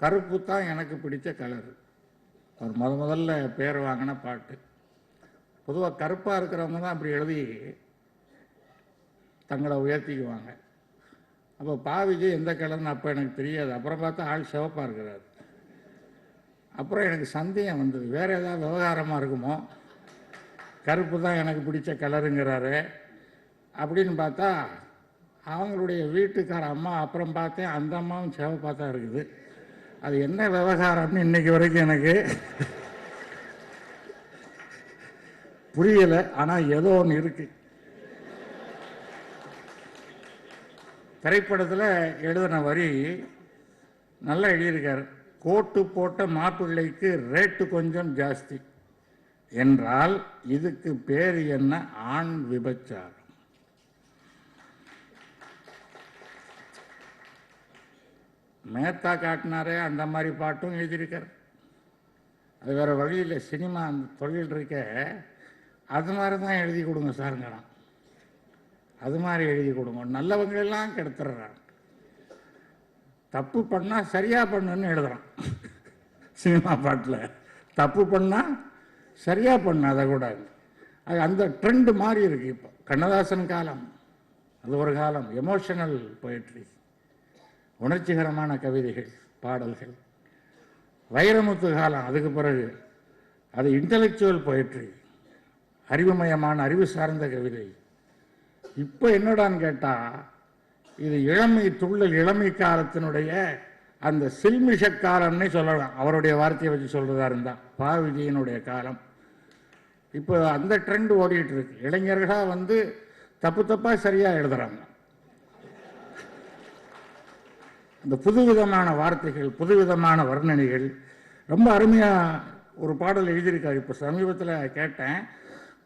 கருப்பு தான் எனக்கு பிடிச்ச கலர். அவர் முதல்ல பேர் வாங்கின பாட்டு. பொதுவாக கருப்பாக இருக்கிறவங்க தான் அப்படி எழுதி தங்களை உயர்த்திக்குவாங்க. அப்போ விஜய் எந்த கலர்னு அப்போ எனக்கு தெரியாது. அப்புறம் பார்த்தா ஆள் சிவப்பாக இருக்கிறார். அப்புறம் எனக்கு சந்தேகம் வந்தது, வேறு ஏதாவது விவகாரமாக இருக்குமோ, கருப்பு தான் எனக்கு பிடிச்ச கலருங்கிறாரு அப்படின்னு பார்த்தா அவங்களுடைய வீட்டுக்கார அம்மா. அப்புறம் பார்த்தேன் அந்த அம்மாவும் சிவப்பாக தான் இருக்குது. அது என்ன விவகாரம்னு இன்னைக்கு வரைக்கும் எனக்கு புரியலை. ஆனால் ஏதோ ஒன்று இருக்கு. திரைப்படத்தில் எழுதின வரி நல்லா எழுதியிருக்காரு. கோட்டு போட்ட மாப்பிள்ளைக்கு ரேட்டு கொஞ்சம் ஜாஸ்தி என்றால் இதுக்கு பேர் என்ன? ஆண் விபச்சாரம். மேத்தா காட்டினாரே அந்த மாதிரி பாட்டும் எழுதியிருக்கார். அது வேறு வழியில் சினிமா அந்த தொழில் இருக்க அது மாதிரி தான் எழுதி கொடுங்க சாருங்களாம். அது மாதிரி எழுதி கொடுங்க. நல்லவங்களெல்லாம் கெடுத்துடுறான். தப்பு பண்ணால் சரியாக பண்ணுன்னு எழுதுறான் சினிமா பாட்டில். தப்பு பண்ணால் சரியாக பண்ண அதை கூட அது அந்த ட்ரெண்டு மாறி இருக்கு. இப்போ கண்ணதாசன் காலம் அது ஒரு காலம். எமோஷனல் பொயட்ரி, உணர்ச்சிகரமான கவிதைகள், பாடல்கள். வைரமுத்து காலம் அதுக்கு பிறகு அது இன்டலெக்சுவல் பொயட்ரி, அறிவுமயமான அறிவு சார்ந்த கவிதை. இப்போ என்னடான்னு கேட்டால் இது இளமை துள்ளல், இளமை காலத்தினுடைய அந்த சில்மிஷ காலம்னே சொல்லலாம். அவருடைய வார்த்தையை வச்சு சொல்றதா இருந்தால் விஜயனுடைய காலம். இப்போ அந்த ட்ரெண்ட் ஓடிட்டு இருக்கு. இளைஞர்களாக தப்பு தப்பாக சரியாக எழுதுறாங்க. இந்த புதுவிதமான வார்த்தைகள், புதுவிதமான வர்ணனைகள் ரொம்ப அருமையாக ஒரு பாடல் எழுதியிருக்காரு. இப்போ சமீபத்தில் கேட்டேன்.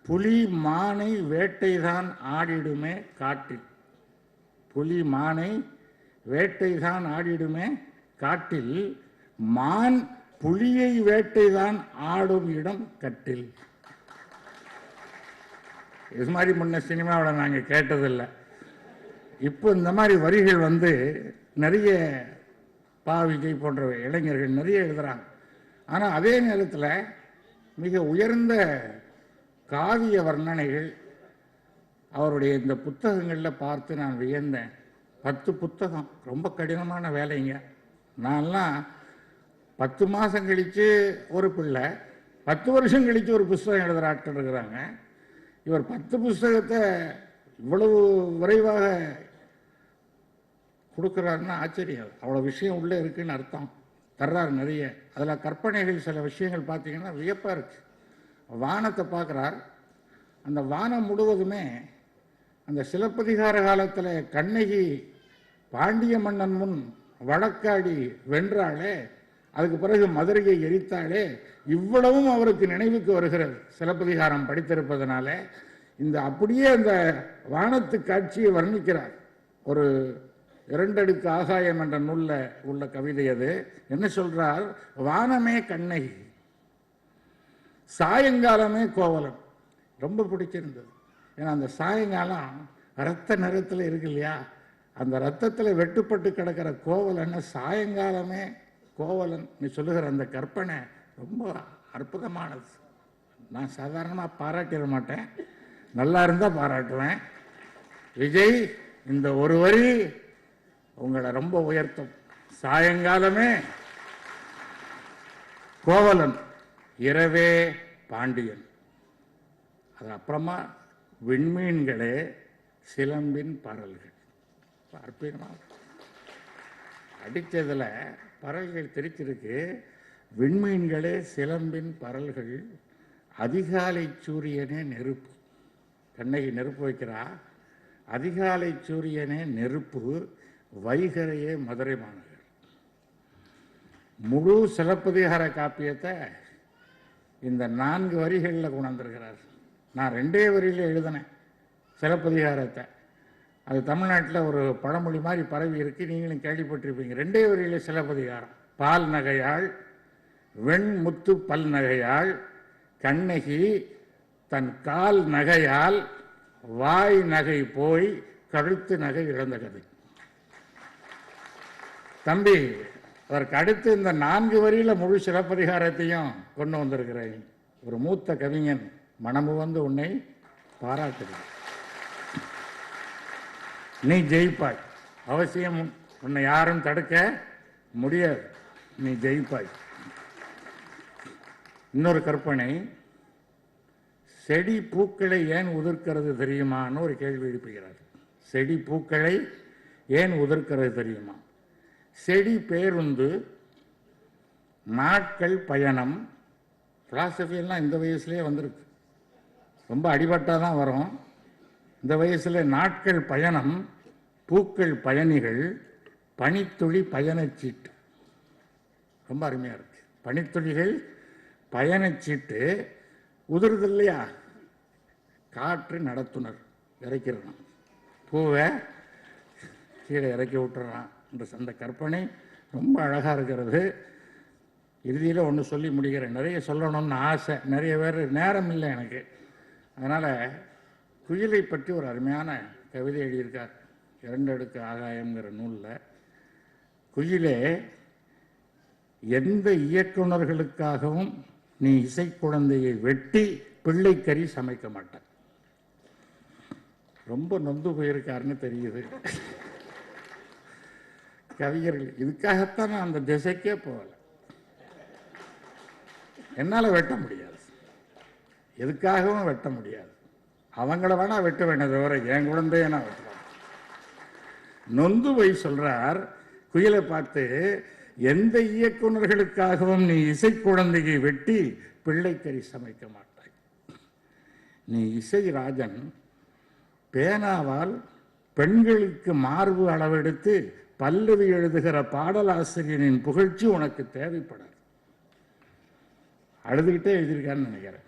புலி மானை வேட்டைதான் ஆடிடுமே காட்டில். புலி மானை வேட்டைதான் ஆடிடுமே காட்டில், மான் புலியை வேட்டைதான் ஆடும் இடம் கட்டில். இது மாதிரி முன்ன சினிமாவில் நாங்கள் கேட்டதில்லை. இப்போ இந்த மாதிரி வரிகள் நிறைய விஜய் போன்ற இளைஞர்கள் நிறைய எழுதுறாங்க. ஆனால் அதே நேரத்தில் மிக உயர்ந்த காவிய வர்ணனைகள் அவருடைய இந்த புத்தகங்களில் பார்த்து நான் வியந்தேன். 10 புத்தகம், ரொம்ப கடினமான வேலைங்க. நான்லாம் 10 மாதம் கழித்து ஒரு பிள்ளை, 10 வருஷம் கழித்து ஒரு புஸ்தகம் எழுதுகிற ஆட்கள் இருக்கிறாங்க. இவர் 10 புஸ்தகத்தை இவ்வளவு விரைவாக கொடுக்குறாருன்னா ஆச்சரியம். அவ்வளோ விஷயம் உள்ளே இருக்குன்னு அர்த்தம். தர்றாரு நிறைய. அதில் கற்பனைகள் சில விஷயங்கள் பார்த்தீங்கன்னா வியப்பாக இருக்குது. வானத்தை பார்க்குறார். அந்த வானம் முழுவதுமே அந்த சிலப்பதிகார காலத்தில் கண்ணகி பாண்டிய மன்னன் முன் வழக்காடி வென்றாளே, அதுக்கு பிறகு மதுரையை எரித்தாளே, இவ்வளவும் அவருக்கு நினைவுக்கு வருகிறது சிலப்பதிகாரம் படித்திருப்பதனால. இந்த அப்படியே அந்த வானத்து காட்சியை வர்ணிக்கிறார். ஒரு 2 அடுக்கு ஆகாயம் என்ற நூலில் உள்ள கவிதை அது. என்ன சொல்றார்? வானமே கண்ணகி, சாயங்காலமே கோவலன். ரொம்ப பிடிச்சிருந்தது. ஏன்னா அந்த சாயங்காலம் இரத்த நிறத்தில் இருக்கு இல்லையா, அந்த ரத்தத்தில் வெட்டுப்பட்டு கிடக்கிற கோவலன்னு சாயங்காலமே கோவலன் நீ சொல்லுகிற அந்த கற்பனை ரொம்ப அற்புதமானது. நான் சாதாரணமாக பாராட்டிட மாட்டேன், நல்லா இருந்தால் பாராட்டுவேன். விஜய், இந்த ஒரு வரி உங்களை ரொம்ப உயர்த்தும். சாயங்காலமே கோவலன், இரவே பாண்டியன். அது அப்புறமா விண்மீன்களே சிலம்பின் பரல்கள். அற்புதமாக அடித்ததில் பரல்கள் தெரிச்சிருக்கு. விண்மீன்களே சிலம்பின் பரல்கள், அதிகாலை சூரியனே நெருப்பு. கண்ணகி நெருப்பு வைக்கிறா. அதிகாலை சூரியனே நெருப்பு, வைகரையே மதுரை மாநகர். முழு சிலப்பதிகார காப்பியத்தை இந்த 4 வரிகளில் கொண்டாந்துருக்கிறார். நான் 2 வரியில் எழுதினேன் சிலப்பதிகாரத்தை. அது தமிழ்நாட்டில் ஒரு பழமொழி மாதிரி பரவி இருக்கு, நீங்களும் கேள்விப்பட்டிருப்பீங்க. 2 வரியில் சிலப்பதிகாரம். பால் நகையாள் வெண்முத்து பல் நகையாள் கண்ணகி தன் கால் நகையால் வாய் நகை போய் கழுத்து நகை இழந்த கதை. தம்பி, அதற்கு அடுத்து இந்த 4 வரியில் முழு சிலப்பதிகாரத்தையும் கொண்டு வந்திருக்கிறேன். ஒரு மூத்த கவிஞன் மனமு வந்து உன்னை பாராட்டுகிறேன். நீ ஜெயிப்பாய், அவசியம், உன்னை யாரும் தடுக்க முடியாது, நீ ஜெயிப்பாய். இன்னொரு கற்பனை, செடி பூக்களை ஏன் உதிர்க்கிறது தெரியுமான்னு ஒரு கேள்வி எழுப்புகிறார். செடி பூக்களை ஏன் உதிர்க்கிறது தெரியுமா? செடி பேருந்து, நாட்கள் பயணம். பிலாசபியெல்லாம் இந்த வயசுலேயே வந்திருக்கு, ரொம்ப அடிபட்டால் தான் வரும். இந்த வயசில் நாட்கள் பயணம், பூக்கள் பயணிகள், பனித்துளி பயணச்சீட்டு. ரொம்ப அருமையாக இருக்கு. பனித்துளிகள் பயணச்சீட்டு உதிர்து இல்லையா? காற்று நடத்துனர் இறக்கிறான், பூவை கீழே இறக்கி விட்டுறான். அந்த கற்பனை ரொம்ப அழகாக இருக்கிறது. இறுதியில் ஒன்று சொல்லி முடிக்கிறேன். நிறைய சொல்லணும்னு ஆசை, நிறைய பேர் நேரம் இல்லை எனக்கு. அதனால் குயிலை பற்றி ஒரு அருமையான கவிதை எழுதியிருக்கார் 2 அடுக்கு ஆகாயம்ங்கிற நூலில். குயிலே, எந்த இயக்குநர்களுக்காகவும் நீ இசை குழந்தையை வெட்டி பிள்ளைக்கறி சமைக்க மாட்டேன். ரொம்ப நொந்து போயிருக்காருன்னு தெரியுது. கவிஞர்கள் இதுக்காகத்தான் நான் அந்த திசைக்கே போகல. என்னால் வெட்ட முடியாது, எதுக்காகவும் வெட்ட முடியாது. அவங்கள வேணா வெட்ட வேண்டியது தவிர என் குழந்தைய நான் வெட்டுறேன். நொந்து போய் சொல்றார் குயிலை பார்த்து, எந்த இயக்குநர்களுக்காகவும் நீ இசை குழந்தையை வெட்டி பிள்ளைக்கறி சமைக்க மாட்டாய். நீ இசை ராஜன், பேனாவால் பெண்களுக்கு மார்பு அளவெடுத்து பல்லவி எழுதுகிற பாடலாசிரியரின் புகழ்ச்சி உனக்கு தேவைப்படாது. அழுதுகிட்டே எழுதியிருக்கான்னு நினைக்கிறேன்.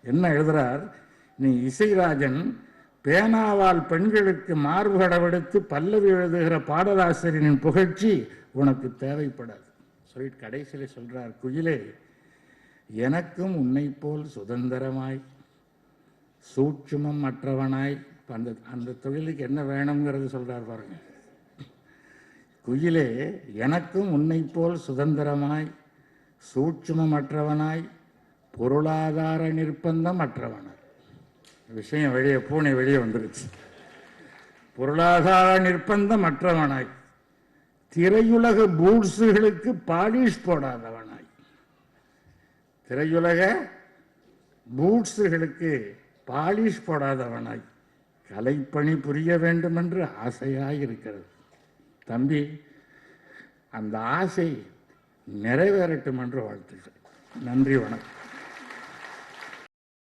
என்ன எழுதுறார்? நீ இசைராஜன், பேனாவால் பெண்களுக்கு மார்பு அளவெடுத்து பல்லவி எழுதுகிற பாடலாசிரியரின் புகழ்ச்சி உனக்கு தேவைப்படாது. சொல்லிட்டு கடைசியில் சொல்றார், குயிலே, எனக்கும் உன்னை போல் சுதந்திரமாய் சூட்சுமம் அற்றவனாய். அந்த தொழிலுக்கு என்ன வேணுங்கிறது சொல்றார் பாருங்க. குயிலே, எனக்கும் உன்னை போல் சுதந்திரமாய் சூட்சுமமற்றவனாய் பொருளாதார நிர்பந்தம் அற்றவனாய். விஷயம் வெளியே, பூனை வெளியே வந்துருச்சு. பொருளாதார நிர்பந்தம் அற்றவனாய், திரையுலக பூட்ஸுகளுக்கு பாலிஷ் போடாதவனாய். திரையுலக பூட்ஸுகளுக்கு பாலிஷ் போடாதவனாய் கலைப்பணி புரிய வேண்டும் என்று ஆசையாய் இருக்கிறது. தம்பி, அந்த ஆசை நிறைவேறட்டும் என்று வாழ்த்துகிறேன். நன்றி, வணக்கம்.